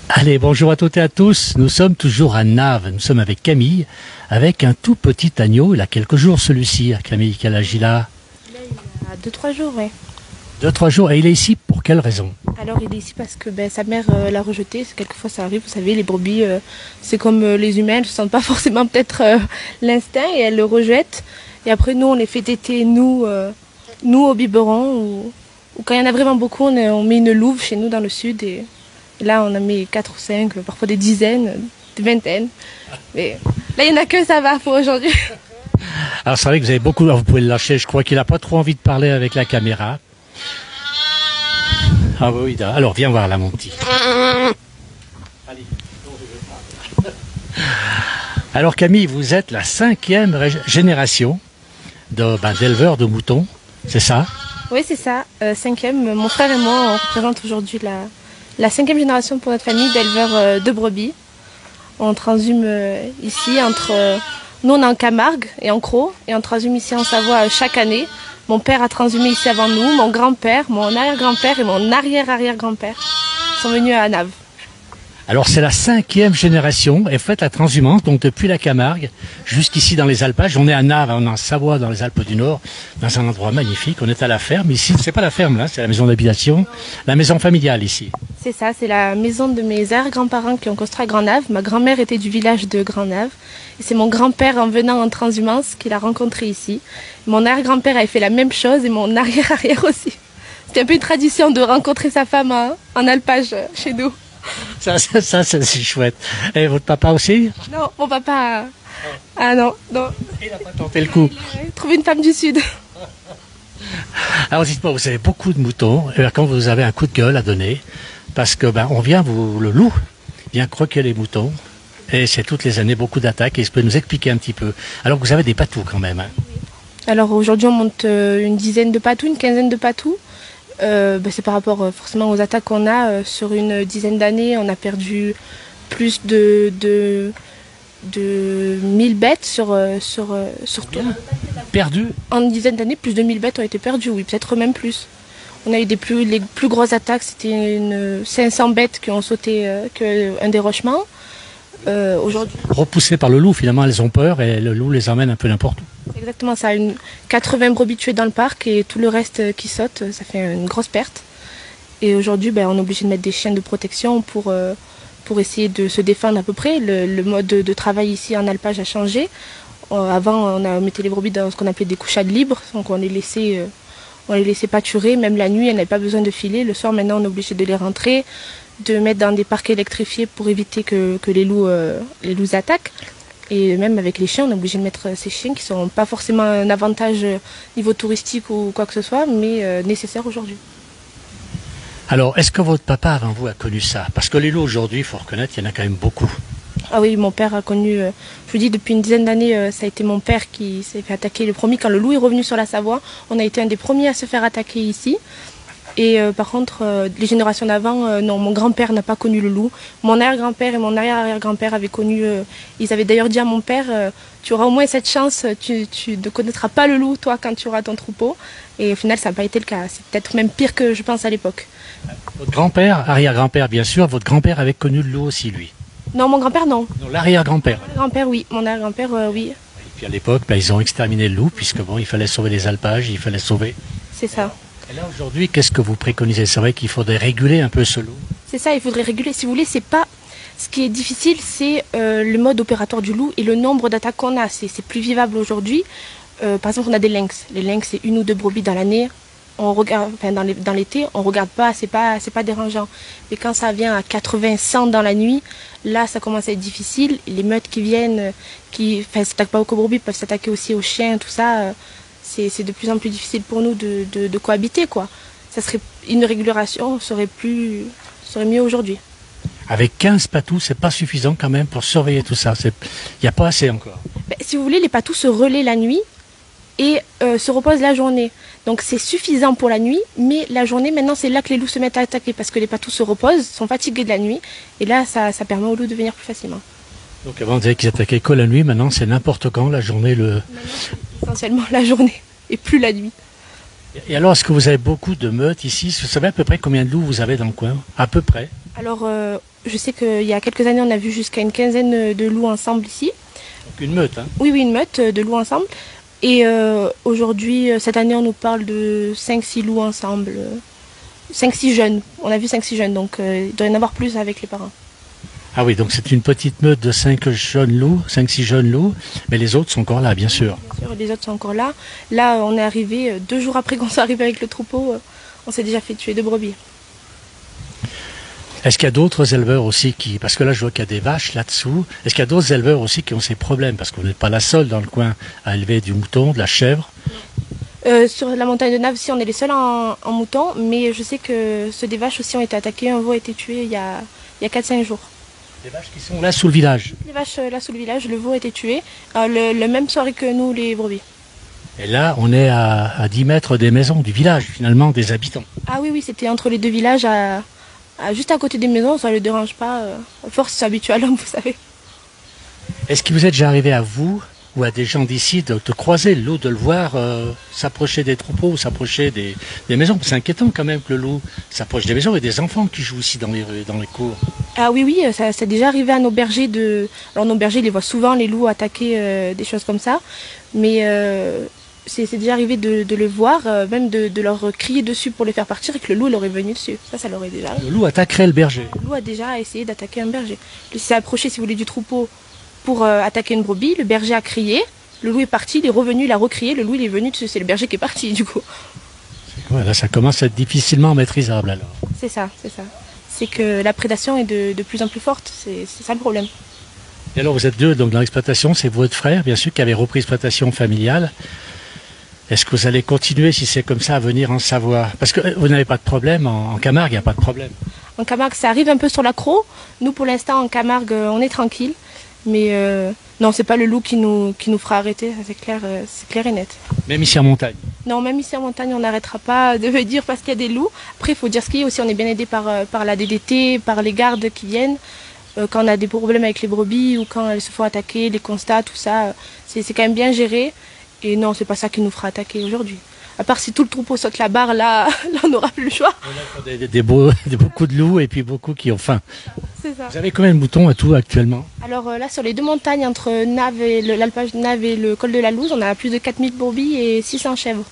Allez, bonjour à toutes et à tous. Nous sommes toujours à Naves. Nous sommes avec Camille, avec un tout petit agneau. Il a quelques jours celui-ci. Camille, quel âge il a? Là, il a 2-3 jours, oui. 2-3 jours. Et il est ici pour quelle raison? Alors, il est ici parce que sa mère l'a rejeté. Quelquefois, ça arrive. Vous savez, les brebis, c'est comme les humains. Elles ne sentent pas forcément peut-être l'instinct et elles le rejettent. Et après, nous, on les fait téter, nous au biberon. Ou quand il y en a vraiment beaucoup, on met une louve chez nous dans le sud. Et là, on en met 4 ou 5, parfois des dizaines, des vingtaines. Mais là, il n'y en a que ça va pour aujourd'hui. Alors, c'est vrai que vous avez beaucoup... Vous pouvez le lâcher. Je crois qu'il n'a pas trop envie de parler avec la caméra. Ah oui, alors viens voir là, mon petit. Allez. Alors Camille, vous êtes la 5e génération d'éleveurs de moutons, c'est ça? Oui, c'est ça. 5e. Mon frère et moi, on représente aujourd'hui la 5e génération pour notre famille d'éleveurs de brebis. On transhume ici entre... nous, on est en Camargue et en Crau, et on transhume ici en Savoie chaque année. Mon père a transhumé ici avant nous, mon grand-père, mon arrière-grand-père et mon arrière-arrière-grand-père sont venus à Naves. Alors c'est la 5e génération et faites la transhumance, donc depuis la Camargue jusqu'ici dans les alpages. On est à Naves, on est en Savoie dans les Alpes du Nord, dans un endroit magnifique. On est à la ferme ici, c'est pas la ferme là, c'est la maison d'habitation, la maison familiale ici. C'est ça, c'est la maison de mes arrière-grands-parents qui ont construit à Grand-Nave. Ma grand-mère était du village de Grand-Nave. Et c'est mon grand-père, en venant en transhumance, qui l'a rencontré ici. Mon arrière-grand-père avait fait la même chose et mon arrière-arrière aussi. C'était un peu une tradition de rencontrer sa femme en alpage chez nous. Ça c'est chouette. Et votre papa aussi? Non, mon papa... Ah non. Il n'a pas tenté le coup. Il a trouvé une femme du Sud. Alors dites-moi, vous avez beaucoup de moutons, et quand vous avez un coup de gueule à donner, parce que on vient, le loup vient croquer les moutons, et c'est toutes les années beaucoup d'attaques, et il peut nous expliquer un petit peu. Alors que vous avez des patous quand même. Hein. Alors aujourd'hui on monte une dizaine de patous, une quinzaine de patous. C'est par rapport forcément aux attaques qu'on a. Sur une dizaine d'années, on a perdu plus de 1000 bêtes sur tout. Perdu? En une dizaine d'années, plus de 1000 bêtes ont été perdues, oui, peut-être même plus. On a eu les plus grosses attaques, c'était 500 bêtes qui ont sauté un dérochement. Aujourd'hui. Repoussées par le loup, finalement, elles ont peur et le loup les emmène un peu n'importe où. C'est exactement ça, 80 brebis tuées dans le parc et tout le reste qui saute, ça fait une grosse perte. Et aujourd'hui, on est obligé de mettre des chiens de protection pour essayer de se défendre à peu près. Le mode de travail ici en alpage a changé. Avant, on mettait les brebis dans ce qu'on appelait des couchades libres, donc on les laissait pâturer, même la nuit, elles n'avaient pas besoin de filer. Le soir, maintenant, on est obligé de les rentrer, de mettre dans des parcs électrifiés pour éviter que les loups attaquent. Et même avec les chiens, on est obligé de mettre ces chiens qui ne sont pas forcément un avantage niveau touristique ou quoi que ce soit, mais nécessaire aujourd'hui. Alors, est-ce que votre papa avant vous a connu ça? Parce que les loups aujourd'hui, il faut reconnaître, il y en a quand même beaucoup. Ah oui, mon père a connu, je vous dis, depuis une dizaine d'années, ça a été mon père qui s'est fait attaquer le premier. Quand le loup est revenu sur la Savoie, on a été un des premiers à se faire attaquer ici. Et par contre, les générations d'avant, non, mon grand-père n'a pas connu le loup. Mon arrière-grand-père et mon arrière-arrière-grand-père avaient connu... ils avaient d'ailleurs dit à mon père, tu auras au moins cette chance, tu ne connaîtras pas le loup, toi, quand tu auras ton troupeau. Et au final, ça n'a pas été le cas. C'est peut-être même pire que je pense à l'époque. Votre grand-père, arrière-grand-père, bien sûr, votre grand-père avait connu le loup aussi, lui? Non, mon grand-père, non. Non, l'arrière-grand-père. Mon grand-père, oui. Mon arrière-grand-père, oui. Et puis à l'époque, ils ont exterminé le loup, puisque il fallait sauver les alpages, il fallait sauver... C'est ça. Et là, aujourd'hui, qu'est-ce que vous préconisez? C'est vrai qu'il faudrait réguler un peu ce loup. C'est ça, il faudrait réguler. Si vous voulez, c'est pas... Ce qui est difficile, c'est le mode opératoire du loup et le nombre d'attaques qu'on a. C'est plus vivable aujourd'hui. Par exemple, on a des lynx. Les lynx, c'est 1 ou 2 brebis dans l'année. On regarde, dans l'été, on regarde pas, c'est pas dérangeant. Mais quand ça vient à 80, 100 dans la nuit, là, ça commence à être difficile. Les meutes qui viennent, s'attaquent pas aux brebis, peuvent s'attaquer aussi aux chiens, tout ça. C'est de plus en plus difficile pour nous de cohabiter, quoi. Ça serait une régulation serait mieux aujourd'hui. Avec 15 patous, c'est pas suffisant quand même pour surveiller tout ça. Il n'y a pas assez encore. Si vous voulez, les patous se relaient la nuit et se reposent la journée. Donc c'est suffisant pour la nuit, mais la journée, maintenant, c'est là que les loups se mettent à attaquer parce que les patous se reposent, sont fatigués de la nuit, et là, ça permet aux loups de venir plus facilement. Donc avant, on disait qu'ils attaquaient que la nuit, maintenant, c'est n'importe quand, la journée, Essentiellement la journée, et plus la nuit. Et alors, est-ce que vous avez beaucoup de meutes ici? Vous savez à peu près combien de loups vous avez dans le coin? À peu près? Alors, Je sais qu'il y a quelques années, on a vu jusqu'à une quinzaine de loups ensemble ici. Donc une meute, hein. Oui, une meute de loups ensemble. Et aujourd'hui, cette année, on nous parle de 5-6 loups ensemble. 5-6 jeunes. On a vu 5-6 jeunes, donc il doit y en avoir plus avec les parents. Ah oui, donc c'est une petite meute de 5-6 jeunes loups, mais les autres sont encore là, bien sûr. Bien sûr, les autres sont encore là. Là, on est arrivé 2 jours après qu'on soit arrivé avec le troupeau. On s'est déjà fait tuer 2 brebis. Est-ce qu'il y a d'autres éleveurs aussi parce que là je vois qu'il y a des vaches là-dessous, est-ce qu'il y a d'autres éleveurs aussi qui ont ces problèmes? Parce qu'on n'est pas la seule dans le coin à élever du mouton, de la chèvre. Sur la montagne de Naves, si on est les seuls en mouton, mais je sais que ceux des vaches aussi ont été attaqués. Un veau a été tué il y a 4-5 jours. Des vaches qui sont là sous le village. Les vaches là sous le village, le veau a été tué le même soirée que nous, les brebis. Et là, on est à 10 mètres des maisons, du village, finalement, des habitants. Ah oui, c'était entre les 2 villages, juste à côté des maisons, ça ne le dérange pas. À force, c'est habitué à l'homme, vous savez. Est-ce qu'il vous est déjà arrivé à vous ou à des gens d'ici de croiser le loup, de le voir s'approcher des troupeaux, s'approcher des maisons? C'est inquiétant quand même que le loup s'approche des maisons et des enfants qui jouent aussi dans les cours. Ah oui, ça c'est déjà arrivé à nos bergers. Alors nos bergers, ils les voient souvent, les loups attaquer des choses comme ça. Mais c'est déjà arrivé de le voir, même de leur crier dessus pour les faire partir et que le loup leur est venu dessus. Ça leur est déjà arrivé. Le loup attaquerait le berger. Le loup a déjà essayé d'attaquer un berger. Il s'est approché, si vous voulez, du troupeau pour attaquer une brebis. Le berger a crié. Le loup est parti, il est revenu, il a recrié. Le loup, il est venu dessus. C'est le berger qui est parti, du coup. Ouais, là, ça commence à être difficilement maîtrisable, alors. C'est ça. C'est que la prédation est de plus en plus forte. C'est ça le problème. Et alors, vous êtes 2 donc, dans l'exploitation. C'est votre frère, bien sûr, qui avait repris l'exploitation familiale. Est-ce que vous allez continuer, si c'est comme ça, à venir en Savoie? Parce que vous n'avez pas de problème. En Camargue, il n'y a pas de problème. En Camargue, ça arrive un peu sur l'accro. Nous, pour l'instant, en Camargue, on est tranquille. Mais non, c'est pas le loup qui nous fera arrêter, ça, c'est clair et net. Même ici en montagne? Non, même ici en montagne, on n'arrêtera pas de dire parce qu'il y a des loups. Après, il faut dire ce qu'il y a aussi, on est bien aidé par la DDT, par les gardes qui viennent. Quand on a des problèmes avec les brebis ou quand elles se font attaquer, les constats, tout ça, c'est quand même bien géré. Et non, c'est pas ça qui nous fera attaquer aujourd'hui. À part si tout le troupeau saute la barre, là on n'aura plus le choix. Beaucoup de loups et puis beaucoup qui ont faim. C'est ça. Vous avez combien de moutons à tout actuellement? Alors là, sur les 2 montagnes, entre Naves et l'alpage de Naves et le col de la Louze, on a plus de 4000 brebis et 600 chèvres.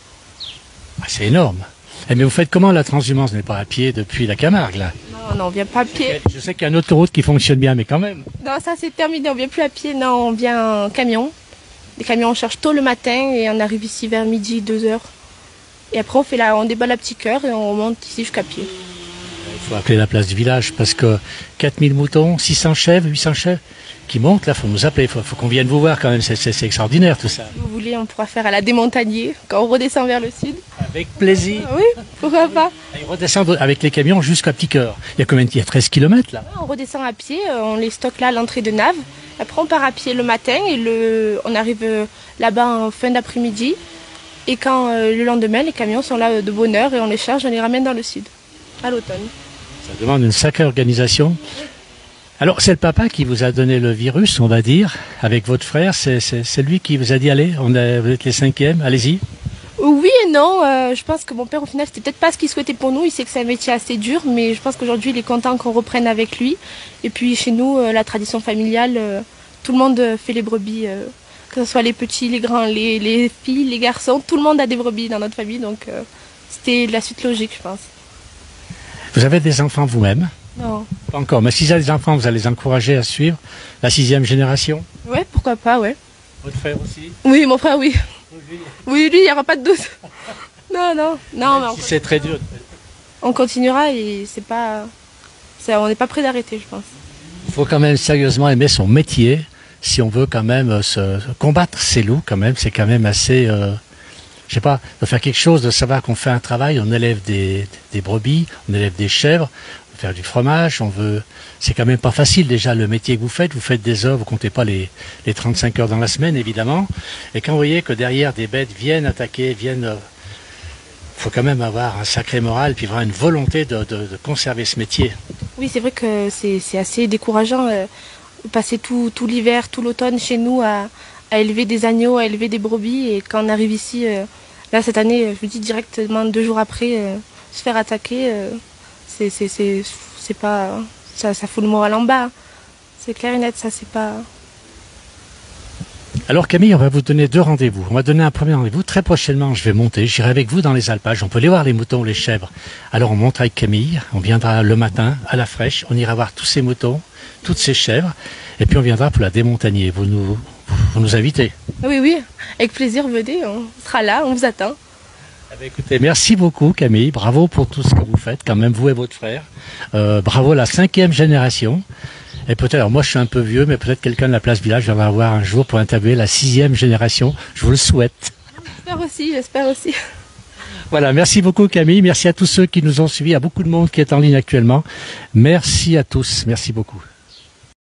Ah, c'est énorme. Mais vous faites comment la transhumance? Vous n'êtes pas à pied depuis la Camargue, là? Non, on vient pas à pied. Je sais qu'il y a une autoroute qui fonctionne bien, mais quand même. Non, ça c'est terminé, on vient plus à pied, non, on vient en camion. Les camions, on cherche tôt le matin et on arrive ici vers midi, 2h. Et après, on déballe la petite cœur et on monte ici jusqu'à pied. Il faut appeler la place du village parce que 4000 moutons, 600 chèvres, 800 chèvres qui montent, là, il faut nous appeler, il faut qu'on vienne vous voir quand même, c'est extraordinaire tout ça. Si vous voulez, on pourra faire à la démontagnier quand on redescend vers le sud. Avec plaisir. Oui, pourquoi pas. Ils redescendent avec les camions jusqu'à Petit Cœur. Il y a combien? Il y a 13 km là. On redescend à pied, on les stocke là à l'entrée de Naves. Après, on part à pied le matin et on arrive là-bas en fin d'après-midi. Et quand le lendemain, les camions sont là de bonne heure et on les charge, on les ramène dans le sud, à l'automne. Ça demande une sacrée organisation. Alors, c'est le papa qui vous a donné le virus, on va dire, avec votre frère. C'est lui qui vous a dit, allez, vous êtes les 5e, allez-y. Oui et non. Je pense que mon père, au final, c'était peut-être pas ce qu'il souhaitait pour nous. Il sait que c'est un métier assez dur, mais je pense qu'aujourd'hui, il est content qu'on reprenne avec lui. Et puis, chez nous, la tradition familiale, tout le monde fait les brebis. Que ce soit les petits, les grands, les filles, les garçons, tout le monde a des brebis dans notre famille, donc c'était de la suite logique, je pense. Vous avez des enfants vous-même? Non. Pas encore, mais si vous avez des enfants, vous allez les encourager à suivre la 6e génération? Ouais, pourquoi pas, ouais. Votre frère aussi? Oui, mon frère, oui. Oui, lui, il n'y aura pas de doute. Non, mais c'est très dur. On continuera et on n'est pas prêt d'arrêter, je pense. Il faut quand même sérieusement aimer son métier. Si on veut quand même combattre ces loups, quand même, c'est quand même assez, je sais pas, de faire quelque chose, de savoir qu'on fait un travail, on élève des brebis, on élève des chèvres, on veut faire du fromage, c'est quand même pas facile déjà le métier que vous faites des heures, vous comptez pas les 35 heures dans la semaine évidemment, et quand vous voyez que derrière des bêtes viennent attaquer, faut quand même avoir un sacré moral, puis avoir une volonté de conserver ce métier. Oui, c'est vrai que c'est assez décourageant. Passer tout l'hiver, tout l'automne chez nous à élever des agneaux, à élever des brebis. Et quand on arrive ici, là cette année, je vous dis directement 2 jours après, se faire attaquer, c'est ça fout le moral en bas. C'est clair et net, ça c'est pas... Alors Camille, on va vous donner 2 rendez-vous. On va donner un premier rendez-vous. Très prochainement, je vais monter. J'irai avec vous dans les alpages. On peut aller voir les moutons, les chèvres. Alors on monte avec Camille. On viendra le matin à la fraîche. On ira voir tous ces moutons, toutes ces chèvres. Et puis on viendra pour la démontagner. Vous nous invitez. Oui, oui, avec plaisir, venez. On sera là, on vous attend. Eh bien, écoutez, merci beaucoup Camille. Bravo pour tout ce que vous faites, quand même, vous et votre frère. Bravo à la 5e génération. Et peut-être, alors moi je suis un peu vieux, mais peut-être quelqu'un de la place Village va avoir un jour pour interviewer la 6e génération. Je vous le souhaite. J'espère aussi. Voilà, merci beaucoup Camille. Merci à tous ceux qui nous ont suivis, à beaucoup de monde qui est en ligne actuellement. Merci à tous, merci beaucoup.